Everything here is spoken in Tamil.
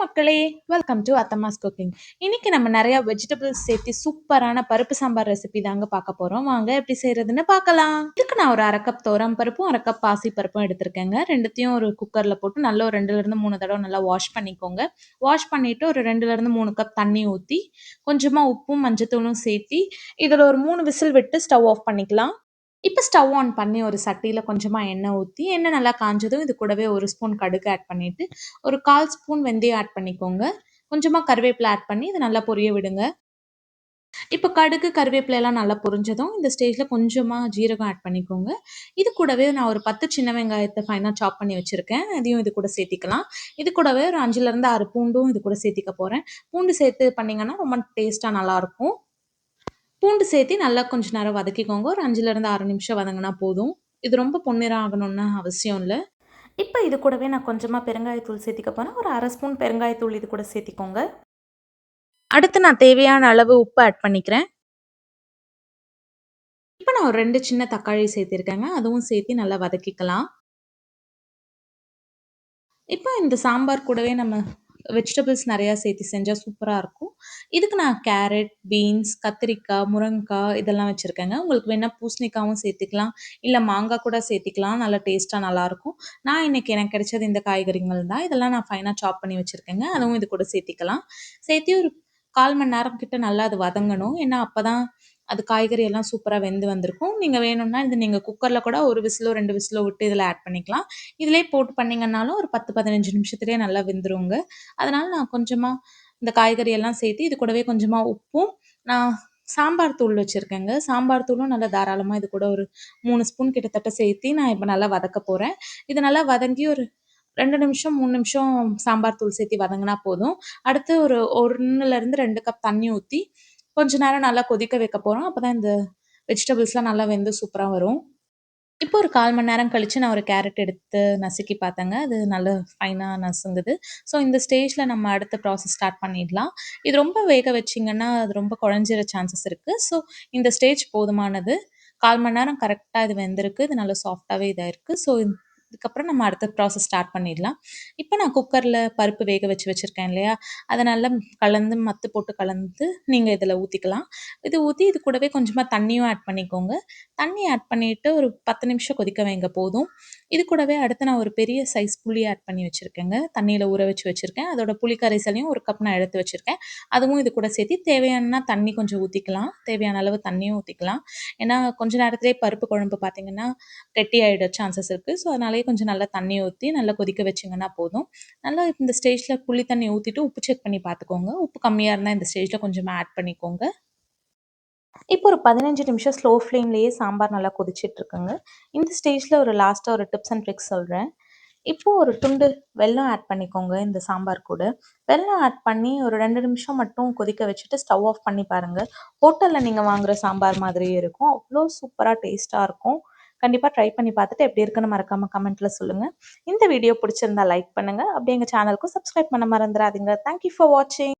மக்களே! Welcome to Athamma's cooking. இன்னைக்கு நம்ம நெறைய வெஜிடபிள்ஸ் சேர்த்து சூப்பரான பருப்பு சாம்பார் ரெசிபி தாங்க பார்க்க போறோம். வாங்க எப்படி செய்றதுன்னு பார்க்கலாம். இதுக்கு நான் ஒரு 1/2 கப் துவரம் பருப்பும், 1/2 கப் பாசி பருப்பும் எடுத்திருக்கேங்க. 2த்தையும் ஒரு குக்கர்ல போட்டு நல்லா ஒரு 2லிருந்து 3 தடவ நல்லா வாஷ் பண்ணிக்கோங்க. வாஷ் பண்ணிட்டு ஒரு 2லிருந்து 3 கப் தண்ணி ஊத்தி, கொஞ்சமா உப்பும், மஞ்சத்தூளும் சேர்த்தி, இதுல ஒரு 3 விசில் விட்டு ஸ்டவ் ஆஃப் பண்ணிக்கலாம். இப்ப ஸ்டவ் ஆன் பண்ணி ஒரு சட்டியில கொஞ்சமா எண்ணெய் ஊத்தி, எண்ணெய் நல்லா காஞ்சதும் இது கூடவே 1 ஸ்பூன் கடுகு ஆட் பண்ணிட்டு, ஒரு 1/4 ஸ்பூன் வெந்தயம் ஆட் பண்ணிக்கோங்க. கொஞ்சமா கருவேப்பிலை ஆட் பண்ணி இத நல்லா பொரிய விடுங்க. இப்ப கடுகு, கருவேப்பிலை எல்லாம் நல்லா பொரிஞ்சதும், இந்த ஸ்டேஜ்ல கொஞ்சமா ஜீரகம் ஆட் பண்ணிக்கோங்க. இது கூடவே நான் ஒரு 10 சின்ன வெங்காயத்த ஃபைனா சாப் பண்ணி வச்சிருக்கேன். அதையும் இது கூட சேர்த்திக்கலாம். இது கூடவே ஒரு 5லிருந்து 6 பூண்டும் இது கூட சேர்த்திக்க போறேன். பூண்டு சேர்த்து பண்ணீங்கன்னா ரொம்ப டேஸ்ட்டா நல்லாருக்கும். பூண்டு சேர்த்து நல்லா கொஞ்ச நேரம் வதக்கிக்கோங்க. ஒரு 5லிருந்து 6 நிமிஷம் வதங்குனா போதும். இது ரொம்ப பொன்னிறம் ஆகணும்னு அவசியம் இல்ல. இப்ப இது கூடவே நான் கொஞ்சமா பெருங்காயத்தூள் சேர்த்திக்க போறேன். ஒரு 1/2 ஸ்பூன் பெருங்காயத்தூள் இது கூட சேர்த்திக்கோங்க. அடுத்து நான் தேவையான அளவு உப்பு ஆட் பண்ணிக்கிறேன். இப்ப நான் ஒரு 2 சின்ன தக்காளி சேர்த்திருக்கேங்க. அதுவும் சேர்த்து நல்லா வதக்கிக்கலாம். இப்போ இந்த சாம்பார் கூடவே நம்ம வெஜிடபிள்ஸ் நெறையா சேர்த்து செஞ்சா சூப்பரா இருக்கும். இதுக்கு நான் கேரட், பீன்ஸ், கத்திரிக்காய், முருங்கக்காய் இதெல்லாம் வச்சிருக்கேங்க. உங்களுக்கு வேணா பூசணிக்காவும் சேர்த்துக்கலாம். இல்ல மாங்காய் கூட சேர்த்திக்கலாம். நல்லா டேஸ்ட்டா நல்லாருக்கும். நான் இன்னைக்கு எனக்கு கிடைச்சது இந்த காய்கறிகள் தான். இதெல்லாம் நான் ஃபைனா சாப் பண்ணி வச்சிருக்கேங்க. அதுவும் இது கூட சேர்த்திக்கலாம். சேர்த்து ஒரு 1/4 மணி நேரம் கிட்ட நல்லா அது வதங்கணும். ஏன்னா அப்பதான் அது காய்கறி எல்லாம் சூப்பரா வெந்து வந்திருக்கும். நீங்க வேணும்னா இது நீங்க குக்கர்ல கூட 1 விசிலோ, 2 விசிலோ விட்டு இதில ஆட் பண்ணிக்கலாம். இதிலேயே போட்டு பண்ணீங்கன்னாலும் ஒரு 10, 15 நிமிஷத்துலயே நல்லா வெந்துருங்க. அதனால நான் கொஞ்சமா இந்த காய்கறி எல்லாம் சேர்த்து, இது கூடவே கொஞ்சமா உப்பும், நான் சாம்பார் தூள் வச்சிருக்கேங்க. சாம்பார் தூளும் நல்லா தாராளமா இது கூட ஒரு 3 ஸ்பூன் கிட்டத்தட்ட சேர்த்து, நான் இப்ப நல்லா வதக்க போறேன். இது நல்லா வதங்கி ஒரு 2 நிமிஷம், 3 நிமிஷம் சாம்பார் தூள் சேர்த்து வதங்குனா போதும். அடுத்து ஒரு 1லிருந்து 2 கப் தண்ணி ஊத்தி, கொஞ்ச நேரம் நல்லா கொதிக்க வைக்க போறோம். அப்பதான் இந்த வெஜிடபிள்ஸ்லாம் நல்லா வெந்து சூப்பரா வரும். இப்போ ஒரு 1/4 மணி நேரம் கழிச்சு நான் ஒரு கேரட் எடுத்து நசுக்கி பார்த்தேங்க. அது நல்ல ஃபைனா நசுங்குது. ஸோ இந்த ஸ்டேஜ்ல நம்ம அடுத்த ப்ராசஸ் ஸ்டார்ட் பண்ணிடலாம். இது ரொம்ப வேக வச்சீங்கன்னா, அது ரொம்ப குழஞ்சிற சான்சஸ் இருக்கு. ஸோ இந்த ஸ்டேஜ் போதுமானது. 1/4 மணி நேரம் கரெக்ட்டா இது வெந்திருக்கு. இது நல்லா சாஃப்ட்டாவே இதாயிருக்கு. ஸோ இதுக்கப்புறம் நம்ம அடுத்த ப்ராசஸ் ஸ்டார்ட் பண்ணிடலாம். இப்போ நான் குக்கர்ல பருப்பு வேக வச்சு வச்சிருக்கேன் இல்லையா? அத நல்லா கலந்து மத்து போட்டு கலந்து நீங்க இதில ஊத்திக்கலாம். இது ஊத்தி இது கூடவே கொஞ்சமா தண்ணியும் ஆட் பண்ணிக்கோங்க. தண்ணி ஆட் பண்ணிட்டு ஒரு 10 நிமிஷம் கொதிக்க வைங்க போதும். இது கூடவே அடுத்து நான் ஒரு பெரிய சைஸ் புளி ஆட் பண்ணி வச்சிருக்கேங்க. தண்ணீல ஊற வச்சு வச்சிருக்கேன். அதோட புளி கரைசலையும் 1 கப் நான் எடுத்து வச்சிருக்கேன். அதுவும் இது கூட சேர்த்து தேவையானனா தண்ணி கொஞ்சம் ஊத்திக்கலாம். தேவையான அளவு தண்ணியும் ஊத்திக்கலாம். ஏன்னா கொஞ்ச நேரத்திலேயே பருப்பு குழம்பு பார்த்தீங்கன்னா, கெட்டியாயிட சான்சஸ் இருக்கு. ஸோ அதனாலேயே கொஞ்சம் நல்லா தண்ணி ஊத்தி நல்லா கொதிக்க வச்சீங்கன்னா போதும். நல்லா இந்த ஸ்டேஜ்ல புளி தண்ணி ஊத்திட்டு உப்பு செக் பண்ணி பார்த்துக்கோங்க. உப்பு கம்மியா இருந்தா இந்த ஸ்டேஜ்ல கொஞ்சமா ஆட் பண்ணிக்கோங்க. இப்போ ஒரு 15 நிமிஷம் ஸ்லோ ஃப்ளேம்லயே சாம்பார் நல்லா கொதிச்சிட்டு இருக்குங்க. இந்த ஸ்டேஜ்ல ஒரு லாஸ்ட்டா ஒரு டிப்ஸ் அண்ட் ட்ரிக்ஸ் சொல்றேன். இப்போ ஒரு துண்டு வெல்லம் ஆட் பண்ணிக்கோங்க இந்த சாம்பார் கூட. வெல்லம் ஆட் பண்ணி ஒரு 2 நிமிஷம் மட்டும் கொதிக்க வச்சுட்டு ஸ்டவ் ஆஃப் பண்ணி பாருங்க. ஹோட்டல்ல நீங்க வாங்குற சாம்பார் மாதிரியே இருக்கும். அவ்ளோ சூப்பரா டேஸ்ட்டா இருக்கும். கண்டிப்பா ட்ரை பண்ணி பார்த்துட்டு எப்படி இருக்குன்னு மறக்காம கமெண்ட்ல சொல்லுங்க. இந்த வீடியோ பிடிச்சிருந்தா லைக் பண்ணுங்க. அப்படியே எங்க சேனலுக்கும் சப்ஸ்கிரைப் பண்ண மறந்துறாதீங்க. தேங்க் யூ ஃபார் வாட்சிங்.